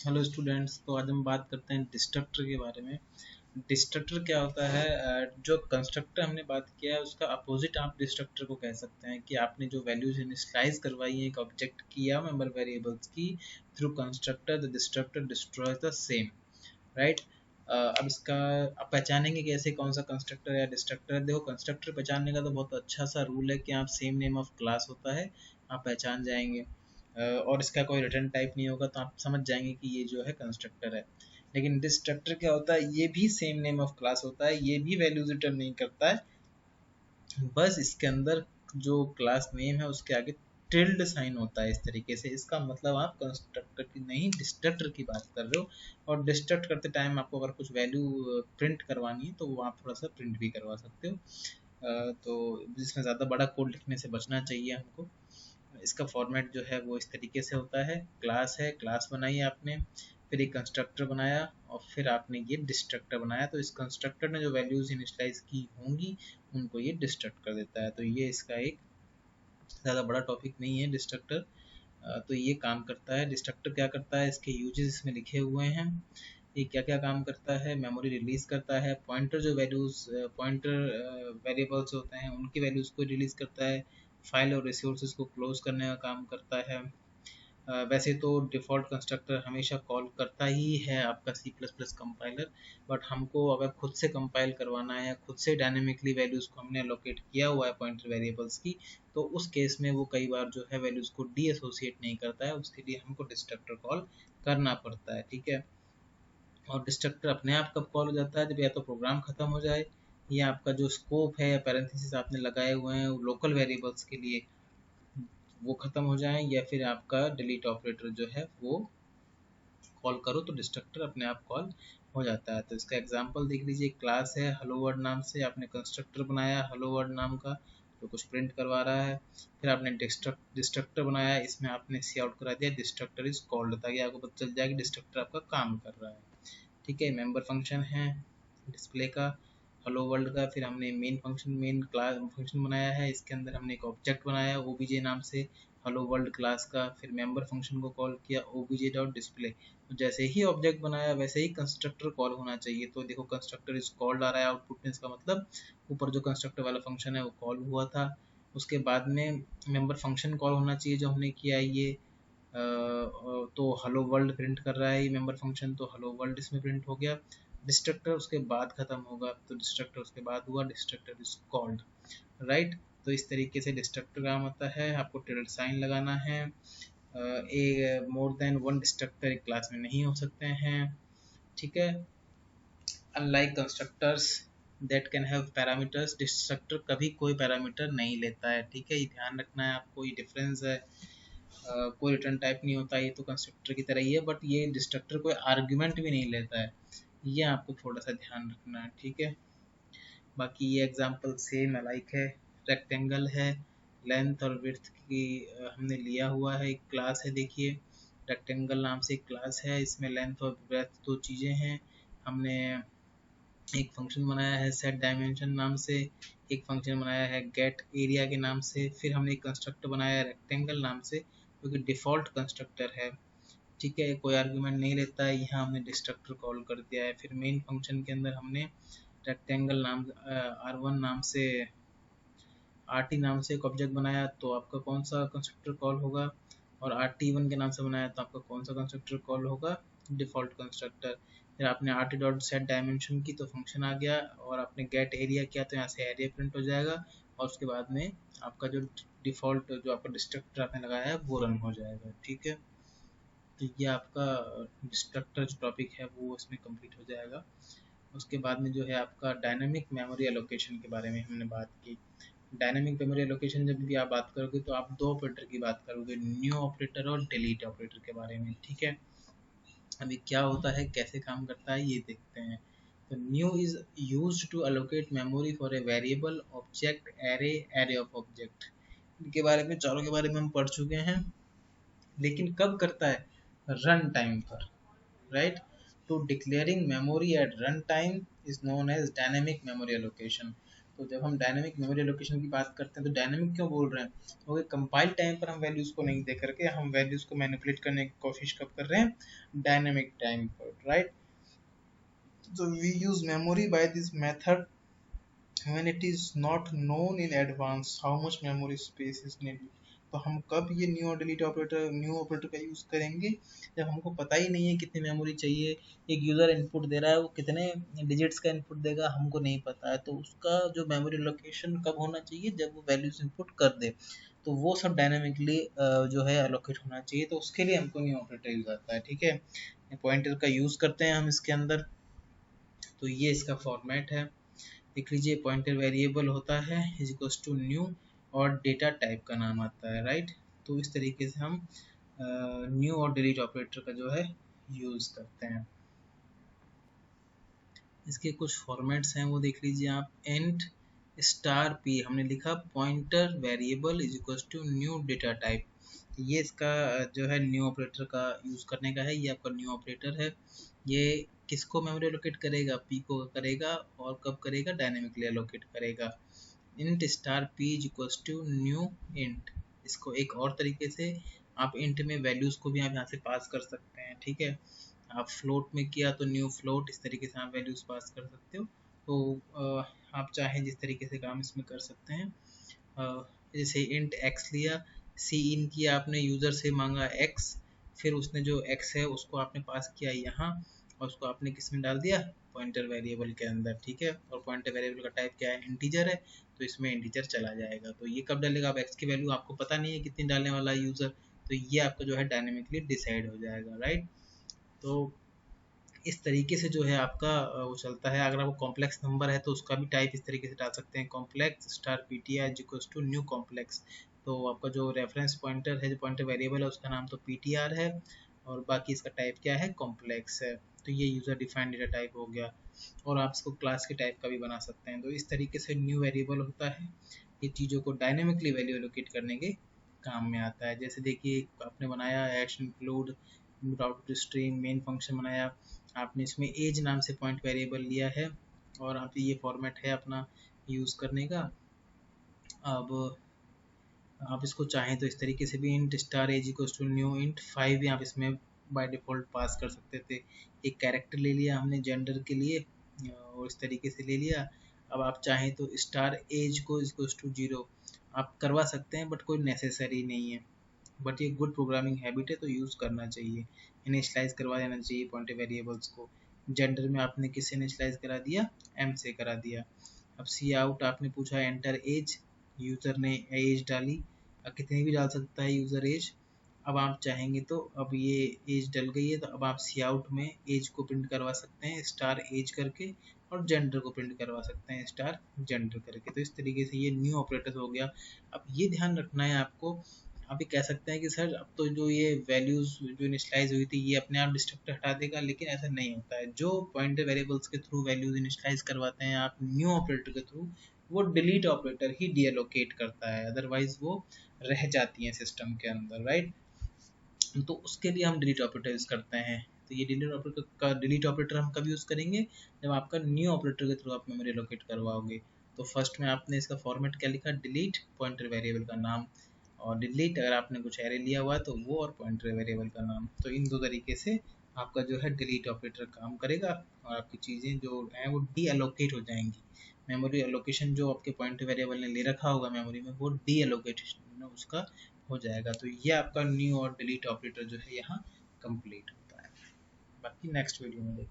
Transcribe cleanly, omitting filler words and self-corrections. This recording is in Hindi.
Hello students. तो आज हम बात करते हैं डिस्ट्रक्टर के बारे में। डिस्ट्रक्टर क्या होता है? जो कंस्ट्रक्टर हमने बात किया है उसका अपोजिट आप डिस्ट्रक्टर को कह सकते हैं कि आपने जो वैल्यूज इनिशियलाइज करवाई है एक ऑब्जेक्ट की या मेंबर वेरिएबल्स की through constructor, the destructor destroys the same, right. अब इसका आप पहचानेंगे कैसे कौन सा कंस्ट्रक्टर या डिस्ट्रक्टर है। देखो, कंस्ट्रक्टर पहचानने का तो बहुत अच्छा सा रूल है कि आप सेम नेम ऑफ क्लास होता है, आप पहचान जाएंगे। और इसका कोई रिटर्न टाइप नहीं होगा तो आप समझ जाएंगे कि ये जो है कंस्ट्रक्टर है। लेकिन डिस्ट्रक्टर क्या होता है? ये भी सेम नेम ऑफ क्लास होता है, ये भी वैल्यूज रिटर्न नहीं करता है, बस इसके अंदर जो क्लास नेम है उसके आगे टिल्ड साइन होता है। इस तरीके से इसका मतलब आप कंस्ट्रक्टर की नहीं डिस्ट्रक्टर की बात कर रहे हो। और डिस्ट्रक्ट करते टाइम आपको अगर कुछ वैल्यू प्रिंट करवानी है तो वो आप थोड़ा सा प्रिंट भी करवा सकते हो। तो जिसमें ज़्यादा बड़ा कोड लिखने से बचना चाहिए हमको। इसका फॉर्मेट जो है वो इस तरीके से होता है। क्लास है, क्लास बनाई आपने, फिर एक कंस्ट्रक्टर बनाया और फिर आपने ये डिस्ट्रक्टर बनाया। तो इस कंस्ट्रक्टर ने जो वैल्यूज इनिशियलाइज की होंगी उनको ये डिस्ट्रक्ट कर देता है। तो ये इसका एक ज़्यादा बड़ा टॉपिक नहीं है डिस्ट्रक्टर। तो ये काम करता है। डिस्ट्रक्टर क्या करता है, इसके यूजेस इसमें लिखे हुए हैं। ये क्या क्या काम करता है? मेमोरी रिलीज करता है, पॉइंटर जो वैल्यूज पॉइंटर वेरिएबल्स होते हैं उनकी वैल्यूज को रिलीज करता है, फाइल और रिसोर्सेज को क्लोज करने का काम करता है। वैसे तो डिफ़ॉल्ट कंस्ट्रक्टर हमेशा कॉल करता ही है आपका C plus plus compiler, but हमको अगर खुद से कंपाइल करवाना है या खुद से डायनेमिकली वैल्यूज़ को हमने अलोकेट किया हुआ है पॉइंटर वेरिएबल्स की, तो उस केस में वो कई बार जो है वैल्यूज़ को डी एसोसिएट नहीं करता है, उसके लिए हमको डिस्ट्रक्टर कॉल करना पड़ता है, ठीक है। और डिस्ट्रक्टर अपने आप कब कॉल हो जाता है? जब या तो प्रोग्राम खत्म हो जाए या आपका जो स्कोप है या पैरेंथेसिस आपने लगाए हुए हैं लोकल वेरिएबल्स के लिए वो ख़त्म हो जाए, या फिर आपका डिलीट ऑपरेटर जो है वो कॉल करो तो डिस्ट्रक्टर अपने आप कॉल हो जाता है। तो इसका एग्जांपल देख लीजिए। क्लास है हेलो वर्ड नाम से, आपने कंस्ट्रक्टर बनाया हेलो वर्ड नाम का जो कुछ प्रिंट करवा रहा है। फिर आपने डिस्ट्रक्टर बनाया, इसमें आपने सी आउट करा दिया डिस्ट्रक्टर इज कॉल्ड, ताकि आपको पता चल जाए कि डिस्ट्रक्टर आपका काम कर रहा है, ठीक है। मेंबर फंक्शन है डिस्प्ले का हेलो वर्ल्ड का। फिर हमने main function main class function बनाया है, इसके अंदर हमने एक ऑब्जेक्ट बनाया ओबीजे नाम से हेलो वर्ल्ड क्लास का। फिर मेंबर फंक्शन को कॉल किया ओबीजे डॉट डिस्प्ले। तो जैसे ही ऑब्जेक्ट बनाया वैसे ही कंस्ट्रक्टर कॉल होना चाहिए। तो देखो कंस्ट्रक्टर इज कॉल्ड आ रहा है आउटपुट में, इसका मतलब ऊपर जो कंस्ट्रक्टर वाला फंक्शन है वो कॉल हुआ था। उसके बाद में मेंबर फंक्शन कॉल होना चाहिए जो हमने किया है ये। तो हेलो वर्ल्ड प्रिंट कर रहा है ये मेंबर फंक्शन, तो हेलो वर्ल्ड इसमें प्रिंट हो गया। डिस्ट्रक्टर उसके बाद खत्म होगा, तो डिस्ट्रक्टर उसके बाद हुआ डिस्ट्रक्टर इज कॉल्ड, राइट। तो इस तरीके से डिस्ट्रक्टर काम होता है। आपको टिल्ड साइन लगाना है। ए मोर देन वन डिस्ट्रक्टर एक क्लास में नहीं हो सकते हैं, ठीक है। Unlike constructors that can have parameters, destructor कभी कोई पैरामीटर नहीं लेता है, ठीक है। ये ध्यान रखना है आपको, ये डिफरेंस है। कोई रिटर्न टाइप नहीं होता, ये तो कंस्ट्रक्टर की तरह ही है, बट ये डिस्ट्रक्टर कोई आर्ग्यूमेंट भी नहीं लेता है। ये आपको थोड़ा सा ध्यान रखना है, ठीक है। बाकी ये एग्जांपल सेम अलाइक है। रेक्टेंगल है, लेंथ और विड्थ की हमने लिया हुआ है। एक क्लास है, देखिए रेक्टेंगल नाम से एक क्लास है, इसमें लेंथ और ब्रेथ दो चीज़ें हैं। हमने एक फंक्शन बनाया है सेट डायमेंशन नाम से, एक फंक्शन बनाया है गेट एरिया के नाम से। फिर हमने एक कंस्ट्रक्टर बनाया है रेक्टेंगल नाम से जो कि डिफ़ॉल्ट कंस्ट्रक्टर है, ठीक है। कोई आर्गुमेंट नहीं लेता है, यहाँ हमने डिस्ट्रक्टर कॉल कर दिया है। फिर मेन फंक्शन के अंदर हमने रेक्टेंगल नाम R1 नाम से RT नाम से एक ऑब्जेक्ट बनाया, तो आपका कौन सा कंस्ट्रक्टर कॉल होगा? और RT1 के नाम से बनाया तो आपका कौन सा कंस्ट्रक्टर कॉल होगा? Default constructor. फिर आपने RT डॉट सेट डायमेंशन की तो फंक्शन आ गया, और आपने गेट एरिया किया तो यहाँ से एरिया प्रिंट हो जाएगा, और उसके बाद में आपका जो डिफ़ॉल्ट जो आपका डिस्ट्रक्टर आपने लगाया है वो रन हो जाएगा, ठीक है। तो ये आपका डिस्ट्रक्टर जो टॉपिक है वो इसमें कंप्लीट हो जाएगा। उसके बाद में जो है आपका डायनेमिक मेमोरी एलोकेशन के बारे में हमने बात की। डायनेमिक मेमोरी एलोकेशन जब भी आप बात करोगे तो आप दो ऑपरेटर की बात करोगे, न्यू ऑपरेटर और डिलीट ऑपरेटर के बारे में, ठीक है। अभी क्या होता है, कैसे काम करता है, ये देखते हैं। तो new is used to allocate memory for a variable object array array of object. इनके बारे में चारों के बारे में हम पढ़ चुके हैं, लेकिन कब करता है? रन टाइम पर, राइट। तो declaring memory at run time is known as dynamic memory allocation. तो जब हम डायनेमिक मेमोरी एलोकेशन की बात करते हैं तो डायनेमिक क्यों बोल रहे हैं, क्योंकि कंपाइल टाइम पर हम वैल्यूज़ को नहीं दे करके हम वैल्यूज़ को मैनिपुलेट करने की कोशिश कब कर रहे हैं, डायनेमिक टाइम पर, right. So we use memory by this method when it is not known in advance how much memory space is needed. तो हम कब ये न्यू ऑपरेटर का यूज़ करेंगे, जब हमको पता ही नहीं है कितनी मेमोरी चाहिए। एक यूज़र इनपुट दे रहा है, वो कितने डिजिट्स का इनपुट देगा हमको नहीं पता है, तो उसका जो मेमोरी लोकेशन कब होना चाहिए, जब वो वैल्यूज इनपुट कर दे, तो वो सब डायनामिकली जो है एलोकेट होना चाहिए। तो उसके लिए हमको न्यू ऑपरेटर यूज़ आता है, ठीक है। पॉइंटर का यूज़ करते हैं हम इसके अंदर। तो ये इसका फॉर्मेट है, देख लीजिए। पॉइंटर वेरिएबल होता है इज इक्वल्स टू न्यू और डेटा टाइप का नाम आता है, राइट। तो इस तरीके से हम न्यू और डिलीट ऑपरेटर का जो है यूज़ करते हैं। इसके कुछ फॉर्मेट्स हैं वो देख लीजिए आप। इंट स्टार पी हमने लिखा pointer variable is equals to new data type. ये इसका जो है न्यू ऑपरेटर का यूज़ करने का है। ये आपका न्यू ऑपरेटर है। ये किसको मेमोरी एलोकेट करेगा, पी को करेगा, और कब करेगा, डायनेमिकली एलोकेट करेगा। Int star P is equals to new int. इसको एक और तरीके से आप इंट में वैल्यूज़ को भी आप यहाँ से पास कर सकते हैं, ठीक है। आप फ्लोट में किया तो न्यू फ्लोट, इस तरीके से आप वैल्यूज़ पास कर सकते हो। तो आप चाहें जिस तरीके से काम इसमें कर सकते हैं। जैसे इंट एक्स लिया, सी इन किया आपने, यूज़र से मांगा एक्स, फिर उसने जो एक्स है उसको आपने पास किया यहाँ, और उसको आपने किस में डाल दिया, पॉइंटर वेरिएबल के अंदर, ठीक है। और पॉइंटर वेरिएबल का टाइप क्या है, इंटीजर है, तो इसमें इंटीजर चला जाएगा। तो ये कब डालेगा, आप एक्स की वैल्यू आपको पता नहीं है कितनी डालने वाला है यूज़र, तो ये आपका जो है डायनेमिकली डिसाइड हो जाएगा, राइट। तो इस तरीके से जो है आपका वो चलता है। अगर आपको कॉम्प्लेक्स नंबर है तो उसका भी टाइप इस तरीके से डाल सकते हैं, complex star P T R equals to new complex. तो आपका जो रेफरेंस पॉइंटर है, जो पॉइंटर वेरिएबल है, उसका नाम तो पी टी आर है, और बाकी इसका टाइप क्या है, कॉम्प्लेक्स है। तो ये यूज़र डिफाइंड डेटा टाइप हो गया। और आप इसको क्लास के टाइप का भी बना सकते हैं। तो इस तरीके से न्यू वेरिएबल होता है, ये चीज़ों को डायनेमिकली वैल्यू एलोकेट करने के काम में आता है। जैसे देखिए आपने बनाया ऐड इंक्लूड राउट स्ट्रीम मेन फंक्शन बनाया, आपने इसमें एज नाम से पॉइंट वेरिएबल लिया है, और आप ये फॉर्मेट है अपना यूज़ करने का। अब आप इसको चाहें तो इस तरीके से भी int star as equals to new int 5 भी आप इसमें बाय डिफ़ॉल्ट पास कर सकते थे। एक कैरेक्टर ले लिया हमने जेंडर के लिए, और इस तरीके से ले लिया। अब आप चाहें तो स्टार एज को इक्वल्स टू 0 आप करवा सकते हैं, बट कोई नेसेसरी नहीं है। बट ये गुड प्रोग्रामिंग हैबिट है, तो यूज़ करना चाहिए। इनिशियलाइज़ करवा देना चाहिए पॉइंटर वेरिएबल्स को। जेंडर में आपने किससे इनिशियलाइज़ करा दिया, एम से करा दिया। अब सी आउट आपने पूछा एंटर एज, यूज़र ने एज डाली, कितनी भी डाल सकता है यूज़र एज। अब आप चाहेंगे तो अब ये एज डल गई है, तो अब आप सी आउट में एज को प्रिंट करवा सकते हैं स्टार एज करके, और जेंडर को प्रिंट करवा सकते हैं स्टार जेंडर करके। तो इस तरीके से ये न्यू ऑपरेटर हो गया। अब ये ध्यान रखना है आपको, आप ये कह सकते हैं कि सर अब तो जो ये वैल्यूज़ जो इनिशियलाइज हुई थी ये अपने आप डिस्ट्रक्टर हटा देगा, लेकिन ऐसा नहीं होता है। जो पॉइंटर वेरिएबल्स के थ्रू वैल्यूज़ इनिशियलाइज करवाते हैं आप न्यू ऑपरेटर के थ्रू, वो डिलीट ऑपरेटर ही डीएलोकेट करता है, अदरवाइज वो रह जाती हैं सिस्टम के अंदर, राइट। तो उसके लिए हम डिलीट ऑपरेटर यूज़ करते हैं। तो ये डिलीट ऑपरेटर हम कब यूज़ करेंगे, जब आपका न्यू ऑपरेटर के थ्रू आप मेमोरी लोकेट करवाओगे। तो फर्स्ट में आपने इसका फॉर्मेट क्या लिखा, डिलीट पॉइंटर वेरिएबल का नाम, और डिलीट अगर आपने कुछ एरे लिया हुआ है तो वो, और पॉइंटर वेरिएबल का नाम। तो इन दो तरीके से आपका जो है डिलीट ऑपरेटर काम करेगा, और आपकी चीज़ें जो हैं वो डी एलोकेट हो जाएंगी। मेमोरी एलोकेशन जो आपके पॉइंटर वेरिएबल ने ले रखा होगा मेमोरी में, वो डी एलोकेशन उसका हो जाएगा। तो ये आपका न्यू और डिलीट ऑपरेटर जो है यहाँ कंप्लीट होता है। बाकी नेक्स्ट वीडियो में देखते हैं।